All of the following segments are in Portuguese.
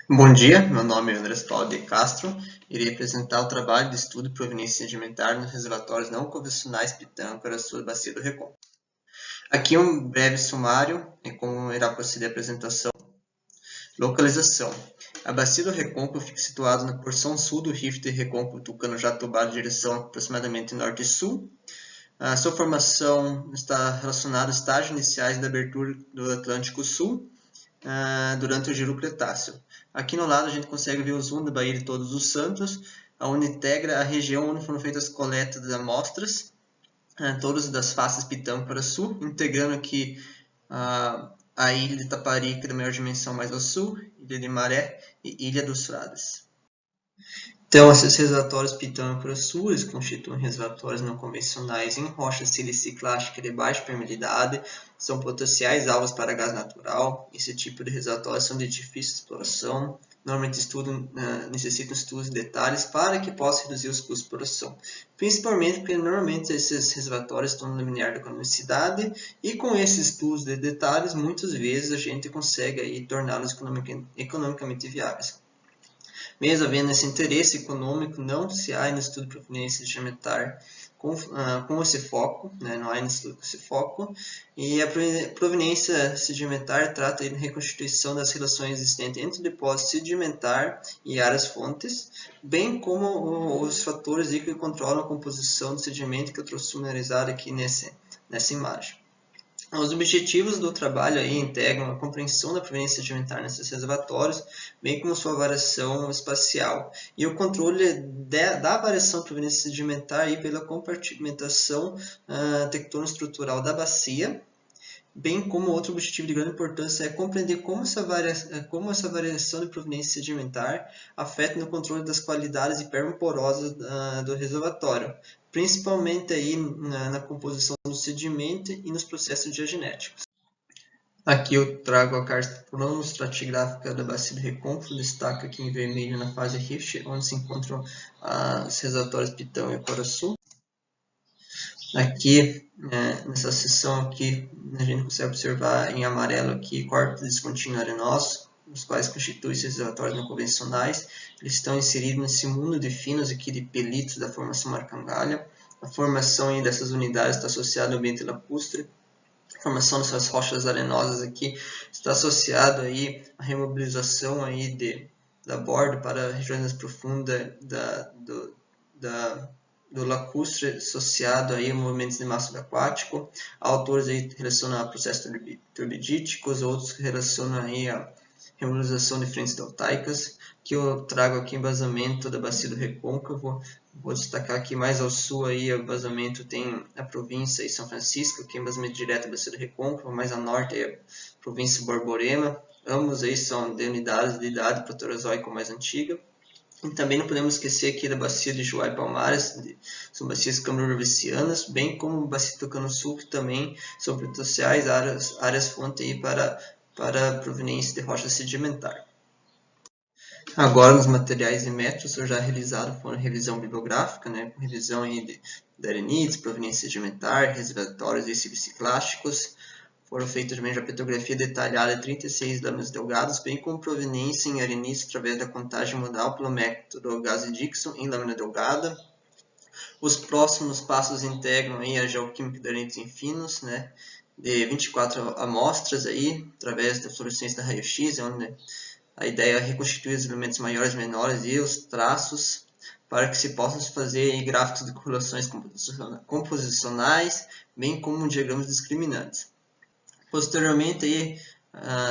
Bom dia, meu nome é Andrés Paulo de Castro. Irei apresentar o trabalho de estudo de proveniência sedimentar nos reservatórios não convencionais Pitâncora, sul da Bacia do Recôncavo. Aqui um breve sumário de como irá proceder a apresentação. Localização. A Bacia do Recôncavo fica situada na porção sul do Rift Recôncavo Tucano-Jatobá, em direção aproximadamente norte e sul. A sua formação está relacionada aos estágios iniciais da abertura do Atlântico Sul, durante o Giro Cretáceo. Aqui no lado a gente consegue ver o zoom da Baía de Todos os Santos, onde integra a região onde foram feitas as coletas de amostras, todas das faces Pitâncora Sul, integrando aqui a ilha de Taparica, da maior dimensão mais ao sul, Ilha de Maré e Ilha dos Frades. Então, esses reservatórios Pitâncora Sul, eles constituem reservatórios não convencionais em rocha siliciclástica de baixa permeabilidade, são potenciais alvos para gás natural. Esse tipo de reservatórios são de difícil exploração, normalmente necessitam estudos de detalhes para que possa reduzir os custos de produção. Principalmente porque normalmente esses reservatórios estão no limiar da economicidade e com esses estudos de detalhes, muitas vezes a gente consegue torná-los economicamente viáveis. Mesmo havendo esse interesse econômico, não se há no estudo de proveniência sedimentar com esse foco, né? Não há no estudo com esse foco, e a proveniência sedimentar trata da reconstituição das relações existentes entre o depósito sedimentar e áreas fontes, bem como os fatores que controlam a composição do sedimento que eu trouxe sumarizado aqui nessa imagem. Os objetivos do trabalho aí integram a compreensão da proveniência sedimentar nesses reservatórios, bem como sua variação espacial, e o controle da variação de proveniência sedimentar aí pela compartimentação tectônico-estrutural da bacia, bem como outro objetivo de grande importância é compreender como essa variação de proveniência sedimentar afeta no controle das qualidades hiperporosas do reservatório, principalmente aí na composição do sedimento e nos processos diagenéticos. Aqui eu trago a carta cronoestratigráfica da Bacia do Recôncavo, destaca aqui em vermelho na fase Rift, onde se encontram os reservatórios Pitão e Coraçu. Aqui, nessa seção aqui, a gente consegue observar em amarelo aqui corpos descontínuos arenosos, os quais constituem esses reservatórios não convencionais. Eles estão inseridos nesse mundo de finos aqui de pelitos da formação marcangalha. A formação dessas unidades está associada ao ambiente lacustre. A formação dessas rochas arenosas aqui está associada aí à remobilização aí da borda para regiões mais profundas do lacustre associado aí a movimentos de massa aquático. Autores aí relacionam a processos turbidíticos, outros relacionam aí a remobilização de frentes deltaicas, que eu trago aqui em vazamento da Bacia do Recôncavo. Vou destacar aqui mais ao sul aí, o vazamento tem a província de São Francisco, que é vazamento direto da Bacia do Recôncavo, mais a norte é a província Borborema. Ambos aí são de unidades de idade proterozoica mais antiga. E também não podemos esquecer aqui da bacia de Juá e Palmares, são bacias cambrorevicianas, bem como a bacia do Tucano Sul, que também são potenciais áreas fonte aí para a proveniência de rocha sedimentar. Agora, nos materiais e métodos, eu já realizado foram revisão bibliográfica, né, com revisão aí de arenites, proveniência sedimentar, reservatórios e siliciclásticos. Foram feitas também a petrografia detalhada de 36 lâminas delgadas, bem como proveniência em arenites através da contagem modal pelo método Gazzi-Dixon em lâmina delgada. Os próximos passos integram aí a geoquímica de arenites em finos, né, de 24 amostras aí, através da fluorescência da raio-x, onde a ideia é reconstituir os elementos maiores e menores e os traços para que se possam fazer gráficos de correlações composicionais, bem como diagramas discriminantes. Posteriormente, aí,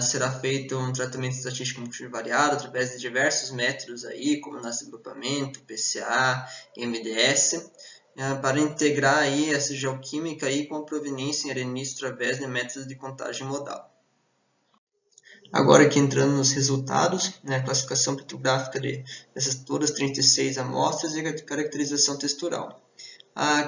será feito um tratamento estatístico multivariado através de diversos métodos, aí, como análise de agrupamento, PCA, MDS, para integrar aí essa geoquímica aí com a proveniência em arenisco através de métodos de contagem modal. Agora aqui entrando nos resultados, né, a classificação petrográfica dessas todas 36 amostras e a caracterização textural. A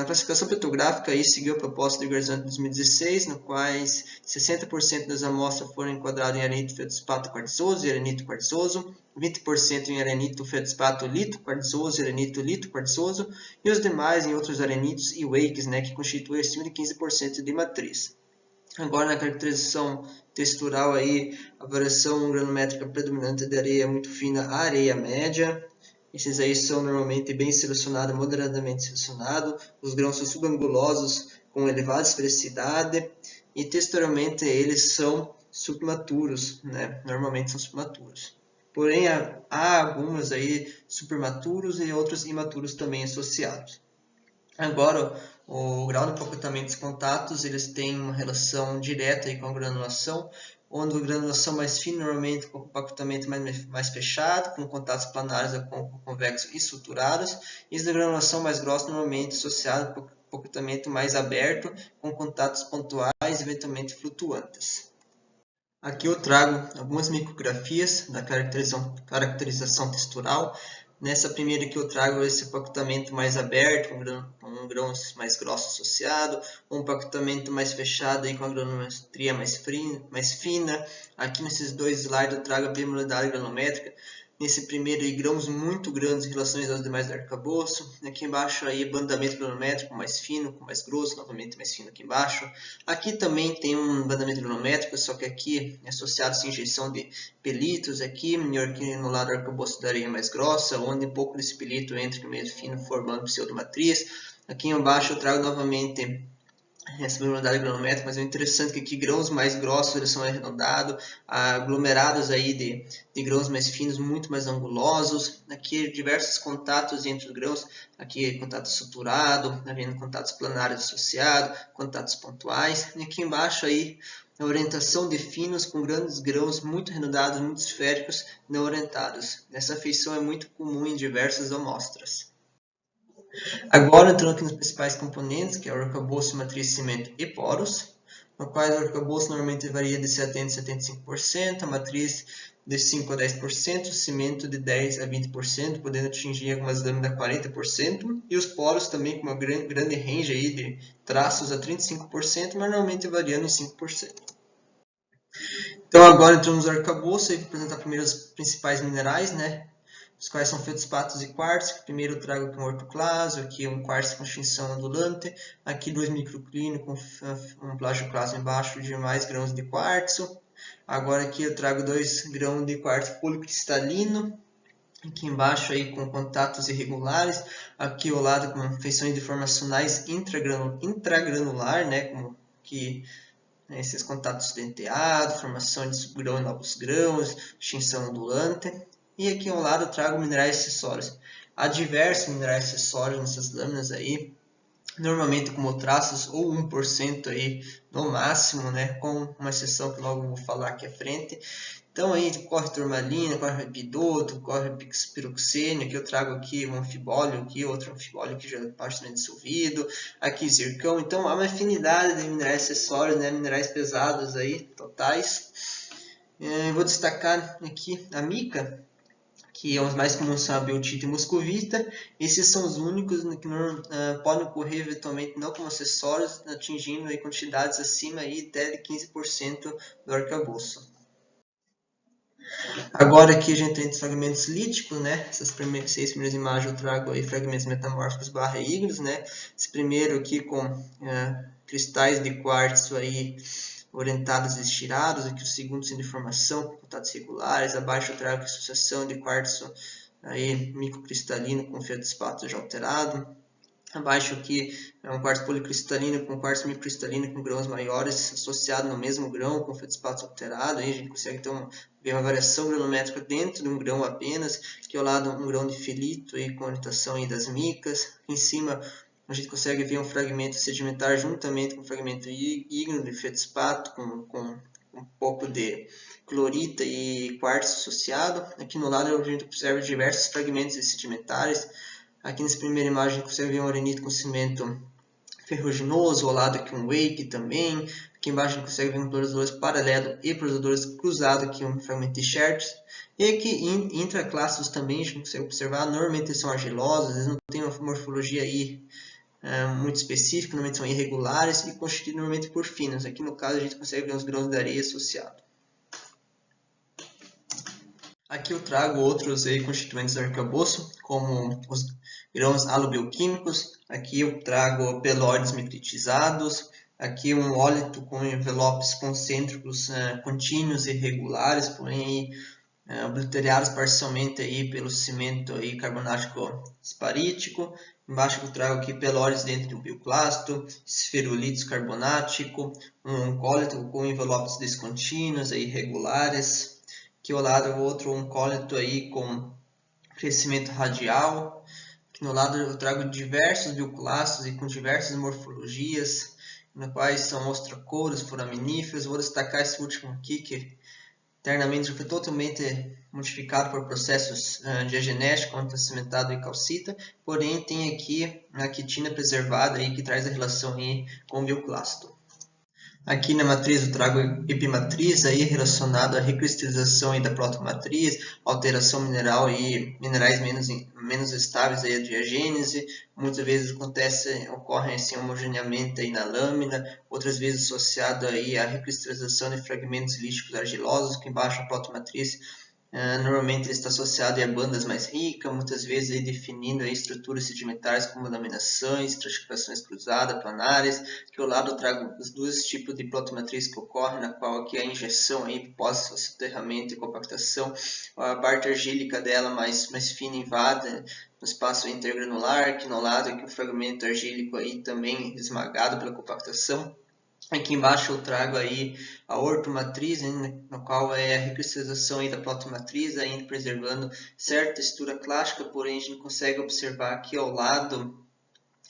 classificação petrográfica aí seguiu a proposta do Garzão de 2016, no quais 60% das amostras foram enquadradas em arenito feldspato quartzoso e arenito quartzoso, 20% em arenito feldspato lito quartzoso e arenito lito quartzoso, e os demais em outros arenitos e wakes, né, que constituem acima de 15% de matriz. Agora na caracterização textural aí, a variação granométrica predominante da areia é muito fina, a areia média. Esses aí são normalmente bem selecionados, moderadamente selecionados. Os grãos são subangulosos, com elevada expressividade. E texturalmente eles são submaturos, né? Normalmente são submaturos. Porém, há algumas aí supermaturos e outros imaturos também associados. Agora, o grau de empacotamento dos contatos, eles têm uma relação direta aí com a granulação, onde a granulação mais fina, normalmente com o empacotamento mais fechado, com contatos planares ou convexos e suturados, e a granulação mais grossa, normalmente associada com o empacotamento mais aberto, com contatos pontuais, eventualmente flutuantes. Aqui eu trago algumas micrografias da caracterização textural. Nessa primeira que eu trago esse empacotamento mais aberto, com grãos mais grossos associado, um empacotamento mais fechado aí com a granometria mais fina. Aqui nesses dois slides eu trago a bimodalidade granométrica. Nesse primeiro aí, grãos muito grandes em relação aos demais do arcabouço. Aqui embaixo aí, bandamento granométrico mais fino, com mais grosso, novamente mais fino aqui embaixo. Aqui também tem um bandamento granométrico, só que aqui é associado a injeção de pelitos aqui, aqui no lado do arcabouço da areia mais grossa, onde um pouco desse pelito entra no meio fino, formando pseudomatriz. Aqui embaixo eu trago novamente essa bimodalidade granométrica, mas é interessante que aqui grãos mais grossos eles são arredondados, aglomerados aí de grãos mais finos, muito mais angulosos. Aqui diversos contatos entre os grãos, aqui contato suturado, havendo contatos planares associados, contatos pontuais. E aqui embaixo aí a orientação de finos com grandes grãos muito arredondados, muito esféricos, não orientados. Essa feição é muito comum em diversas amostras. Agora entrando aqui nos principais componentes, que é o arcabouço, matriz, cimento e poros, no qual o arcabouço normalmente varia de 70% a 75%, a matriz de 5% a 10%, o cimento de 10% a 20%, podendo atingir algumas lâminas a 40%, e os poros também com uma grande range aí de traços a 35%, mas normalmente variando em 5%. Então agora entramos no arcabouço e vou apresentar primeiro os principais minerais, né? Os quais são feitos patos e quartzo. Primeiro eu trago aqui um ortoclaso, aqui um quartzo com extinção ondulante, aqui 2 microclínicos com um plagioclaso embaixo de mais grãos de quartzo. Agora aqui eu trago 2 grãos de quartzo policristalino, aqui embaixo aí com contatos irregulares, aqui ao lado com feições deformacionais intragranular, né, como que esses contatos denteados, formação de subgrão e novos grãos, extinção ondulante. E aqui ao lado eu trago minerais acessórios. Há diversos minerais acessórios nessas lâminas aí, normalmente como traços ou 1% aí no máximo, né, com uma exceção que logo vou falar aqui à frente. Então aí corre turmalina, corre epidoto, corre piroxênio, que eu trago aqui um anfibólio, aqui outro anfibólio que já é parcialmente dissolvido, aqui zircão. Então há uma afinidade de minerais acessórios, né, minerais pesados aí, totais. Vou destacar aqui a mica, que é os mais comuns são a biotita e moscovita. Esses são os únicos que não, podem ocorrer eventualmente não como acessórios, atingindo aí quantidades acima aí até de 15% do arcabouço. Agora aqui a gente tem os fragmentos líticos, né? Essas 6 primeiras imagens eu trago aí fragmentos metamórficos barra ígneos, né? Esse primeiro aqui com cristais de quartzo aí orientados e estirados, aqui o segundo sem deformação, com contatos regulares, abaixo eu trago a associação de quartzo aí microcristalino com feldespato já alterado. Abaixo aqui é um quartzo policristalino com quartzo microcristalino com grãos maiores associado no mesmo grão com feldespato alterado. Aí a gente consegue então ver uma variação granométrica dentro de um grão apenas, que ao lado um grão de felito aí, com orientação aí das micas. Aqui em cima a gente consegue ver um fragmento sedimentar juntamente com um fragmento ígneo de feldespato com um pouco de clorita e quartzo associado. Aqui no lado a gente observa diversos fragmentos sedimentares. Aqui nessa primeira imagem a gente consegue ver um aurenito com cimento ferruginoso, ao lado aqui um wake também. Aqui embaixo a gente consegue ver um porosadores paralelo e porosadores cruzado, aqui um fragmento de Schertz. E aqui intraclassos também a gente consegue observar, normalmente eles são argilosos, eles não têm uma morfologia aí muito específica, normalmente são irregulares e constituídos normalmente por finos. Aqui no caso a gente consegue ver os grãos de areia associados. Aqui eu trago outros aí constituintes do arcabouço, como os grãos alobioquímicos. Aqui eu trago pelóides micritizados. Aqui um ólito com envelopes concêntricos contínuos e regulares, porém obliterados parcialmente aí pelo cimento aí carbonático esparítico. Embaixo eu trago aqui pelórides dentro do bioclasto, esferulítico carbonático, um oncólito com envelopes descontínuos e irregulares. Aqui ao lado outro oncólito aí com crescimento radial. Aqui no lado eu trago diversos bioclastos e com diversas morfologias, no quais são ostracoros, foraminíferos. Vou destacar esse último aqui, que internamente já foi totalmente modificado por processos diagenéticos, onde está cimentado e calcita, porém tem aqui a quitina preservada aí, que traz a relação aí com o bioclasto. Aqui na matriz eu trago epimatriz aí relacionado à recristalização aí da protomatriz, alteração mineral e minerais menos estáveis aí, a diagênese. Muitas vezes ocorre assim homogeneamente aí na lâmina, outras vezes associado aí à recristalização de fragmentos líticos argilosos, que embaixo a protomatriz normalmente ele está associado a bandas mais ricas, muitas vezes aí definindo aí estruturas sedimentares como laminações, estratificações cruzadas, planares. Que ao lado eu trago os dois tipos de protomatriz que ocorrem, na qual aqui a injeção aí pós-soterramento e compactação, a parte argílica dela mais fina invade no espaço intergranular, aqui no lado aqui o fragmento argílico aí também esmagado pela compactação. Aqui embaixo eu trago aí a ortomatriz, no qual é a recristalização aí da protomatriz, ainda preservando certa textura clássica, porém a gente consegue observar aqui ao lado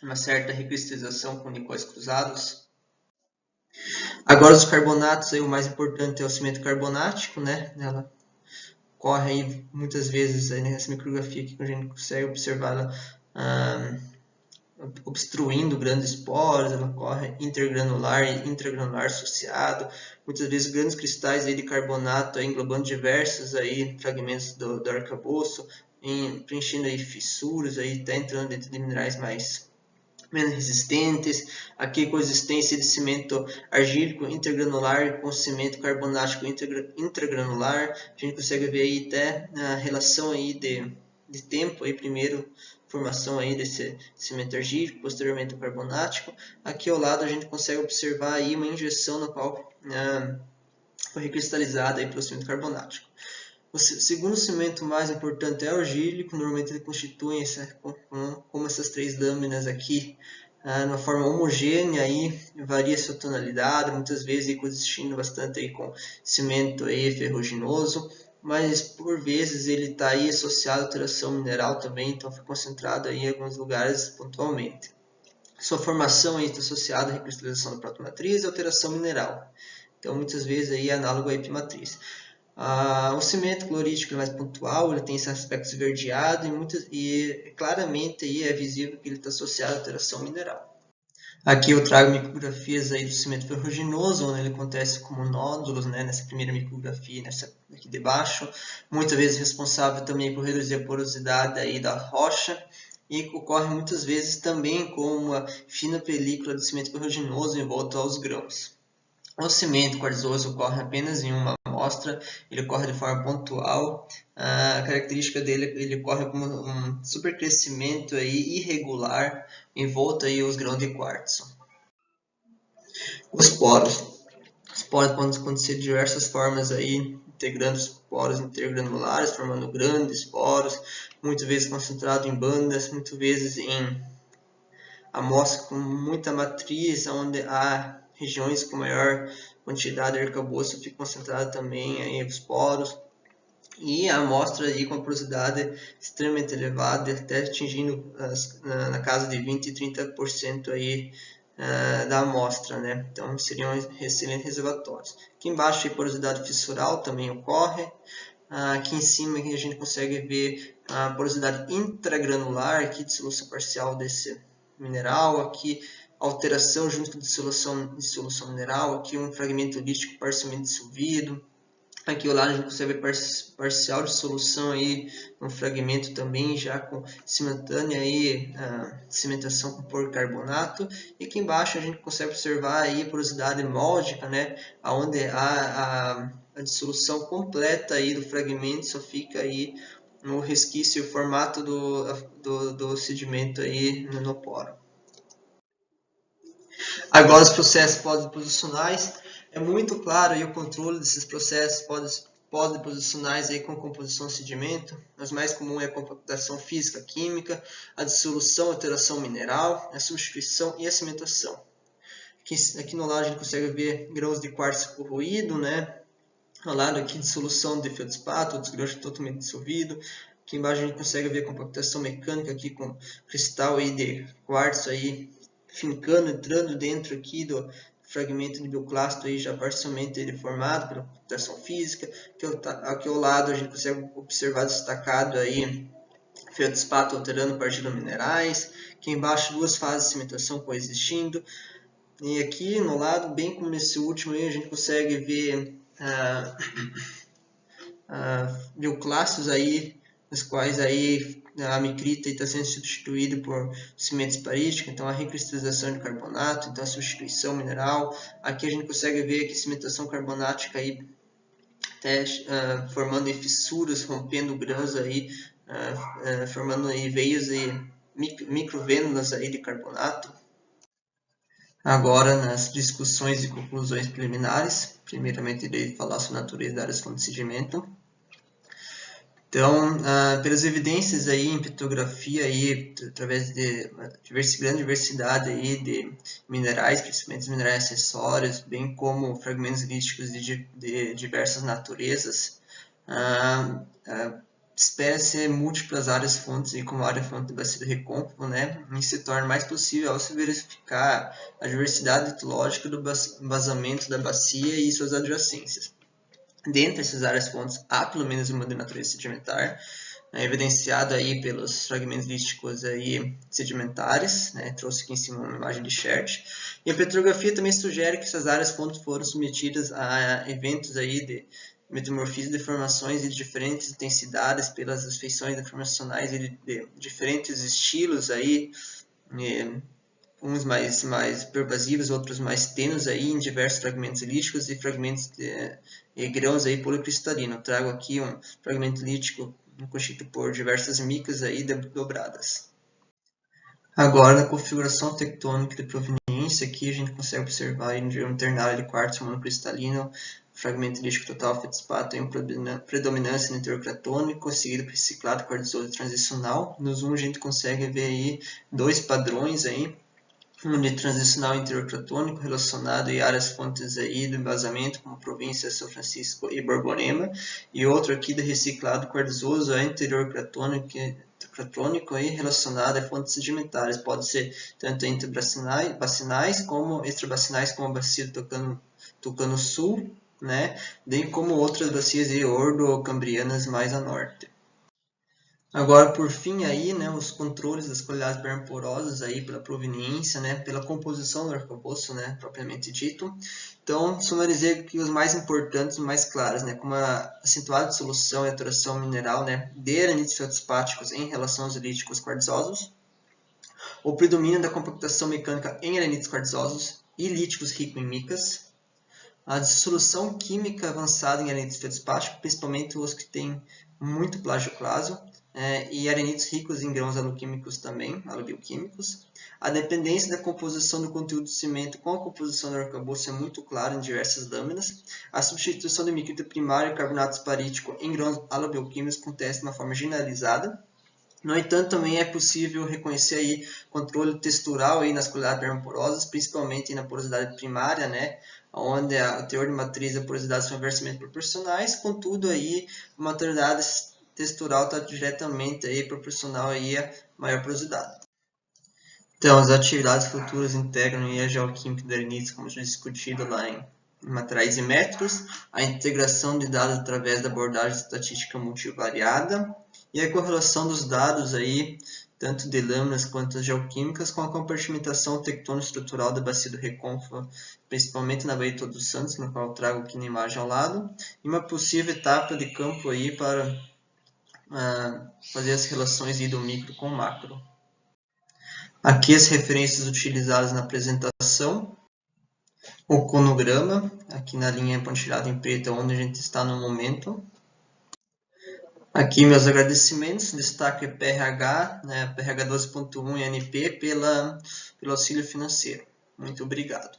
uma certa recristalização com nicóis cruzados. Agora os carbonatos, aí, o mais importante é o cimento carbonático, né? Ela ocorre aí muitas vezes aí nessa micrografia aqui que a gente consegue observar ela obstruindo grandes poros, ela ocorre intergranular e intragranular associado, muitas vezes grandes cristais aí de carbonato aí, englobando diversos aí fragmentos do arcabouço, preenchendo aí fissuras, aí, até entrando dentro de minerais menos resistentes. Aqui coexistência de cimento argílico intergranular com cimento carbonático intragranular. A gente consegue ver aí até a relação aí de tempo aí, primeiro formação aí desse cimento argílico, posteriormente o carbonático. Aqui ao lado a gente consegue observar aí uma injeção na qual foi recristalizada aí pelo cimento carbonático. O segundo cimento mais importante é o argílico, normalmente ele constitui como essas três lâminas aqui, de uma forma homogênea, aí, varia sua tonalidade, muitas vezes coexistindo bastante aí com cimento aí ferruginoso, mas por vezes ele está aí associado à alteração mineral também, então foi concentrado aí em alguns lugares pontualmente. Sua formação aí está associada à recristalização da protomatriz e alteração mineral, então muitas vezes aí é análogo à epimatriz. O cimento clorítico é mais pontual, ele tem esse aspecto esverdeado e claramente aí é visível que ele está associado à alteração mineral. Aqui eu trago micrografias aí do cimento ferruginoso, onde ele acontece como nódulos, né, nessa primeira micrografia, nessa aqui de baixo, muitas vezes responsável também por reduzir a porosidade aí da rocha, e ocorre muitas vezes também com uma fina película de cimento ferruginoso em volta aos grãos. O cimento quartzoso ocorre apenas em uma amostra, ele ocorre de forma pontual. A característica dele, ele ocorre como um supercrescimento aí irregular em volta aí aos grãos de quartzo. Os poros. Os poros podem acontecer de diversas formas aí, integrando os poros intergranulares, formando grandes poros, muitas vezes concentrado em bandas, muitas vezes em amostras com muita matriz, onde há regiões com maior quantidade de arcabouço fica concentrada também aí os poros, e a amostra aí com a porosidade extremamente elevada, até atingindo na casa de 20 e 30% aí da amostra, né? Então seriam excelentes reservatórios. Aqui embaixo a porosidade fissural também ocorre. Aqui em cima aqui a gente consegue ver a porosidade intragranular, aqui dissolução parcial desse mineral, aqui alteração junto com dissolução mineral, aqui um fragmento lítico parcialmente dissolvido, aqui ao lado a gente consegue ver parcial dissolução aí, um fragmento também já com simultânea aí, cimentação com policarbonato, e aqui embaixo a gente consegue observar aí a porosidade móldica, né, onde a dissolução completa aí do fragmento, só fica aí no resquício, o formato do sedimento aí no poro. Agora, os processos pós-deposicionais, é muito claro aí o controle desses processos pós-deposicionais aí com composição e sedimento. Os mais comuns é a compactação física, química, a dissolução, alteração mineral, a substituição e a cimentação. Aqui no lado a gente consegue ver grãos de quartzo corroído, né? Ao lado aqui dissolução de feldspato, outros grãos totalmente dissolvido. Aqui embaixo a gente consegue ver a compactação mecânica aqui com cristal aí de quartzo aí fincando, entrando dentro aqui do fragmento de bioclasto aí já parcialmente deformado pela compactação física. Aqui ao lado a gente consegue observar destacado aí feldspato alterando partículas minerais. Aqui embaixo duas fases de cimentação coexistindo. E aqui no lado, bem como nesse último aí, a gente consegue ver bioclastos aí, nos quais aí a micrita está sendo substituída por cimento esparítico, então a recristalização de carbonato, então a substituição mineral. Aqui a gente consegue ver que cimentação carbonática aí até formando aí fissuras, rompendo grãos aí, formando aí veias e microvênulas aí de carbonato. Agora, nas discussões e conclusões preliminares, primeiramente irei falar sobre a natureza das áreas fontes de sedimento. Então, pelas evidências aí em petrografia aí, através de grande diversidade aí de minerais, principalmente minerais acessórios, bem como fragmentos líticos de diversas naturezas, espécie múltiplas áreas fontes e como a área fonte da bacia do recôncavo, né, e se torna mais possível ao se verificar a diversidade etológica do vazamento da bacia e suas adjacências. Dentre essas áreas fontes, há pelo menos uma de natureza sedimentar, evidenciado aí pelos fragmentos líticos aí sedimentares, né, trouxe aqui em cima uma imagem de Chert. E a petrografia também sugere que essas áreas fontes foram submetidas a eventos aí de metamorfismo de formações de diferentes intensidades pelas feições deformacionais e de diferentes estilos aí, uns mais pervasivos, outros mais tênues aí em diversos fragmentos líticos e fragmentos de grãos aí policristalinos. Trago aqui um fragmento lítico constituído por diversas micas aí dobradas. Agora, na configuração tectônica de proveniência, aqui a gente consegue observar em um ternário de quartzo monocristalino, fragmento lítico total feldspato em predominância no interior cratônico, seguido por ciclado quartzoso transicional. No zoom a gente consegue ver aí dois padrões aí, um de transicional interior cratônico relacionado a áreas fontes aí do embasamento, como província São Francisco e Borborema, e outro aqui de reciclado quartzoso interior cratônico aí relacionado a fontes sedimentares, pode ser tanto intrabacinais como extrabacinais, como a bacia Tucano Sul, né, bem como outras bacias ordo-cambrianas mais a norte. Agora, por fim, aí, né, os controles das qualidades bermoporosas aí pela proveniência, né, pela composição do arcabouço, né, propriamente dito. Então, sumarizei aqui os mais importantes e mais claros, né, como a acentuada dissolução e alteração mineral, né, de arenitos feldspáticos em relação aos líticos quartzosos, o predomínio da compactação mecânica em arenitos quartzosos e líticos ricos em micas, a dissolução química avançada em arenitos feldspáticos, principalmente os que têm muito plagioclaso, e arenitos ricos em grãos aloquímicos também, alobioquímicos. A dependência da composição do conteúdo do cimento com a composição do arcabouço é muito clara em diversas lâminas. A substituição de micrita primária e carbonato esparítico em grãos alobioquímicos acontece de uma forma generalizada. No entanto, também é possível reconhecer aí controle textural aí nas qualidades bermoporosas, principalmente na porosidade primária, né, onde o teor de matriz e a porosidade são inversamente proporcionais, contudo aí a maturidade textural está diretamente aí proporcional aí a maior porosidade. Então, as atividades futuras integram a geoquímica de arenitos, como já discutido lá em materiais e métodos, a integração de dados através da abordagem estatística multivariada e a correlação dos dados aí, tanto de lâminas quanto geoquímicas, com a compartimentação tectônico-estrutural da bacia do recôncavo, principalmente na Baía de Todos os Santos, no qual eu trago aqui na imagem ao lado, e uma possível etapa de campo aí para fazer as relações do micro com o macro. Aqui as referências utilizadas na apresentação, o cronograma, aqui na linha pontilhada em preto, onde a gente está no momento. Aqui meus agradecimentos, destaque PRH, né, PRH 12.1 e ANP pelo auxílio financeiro. Muito obrigado.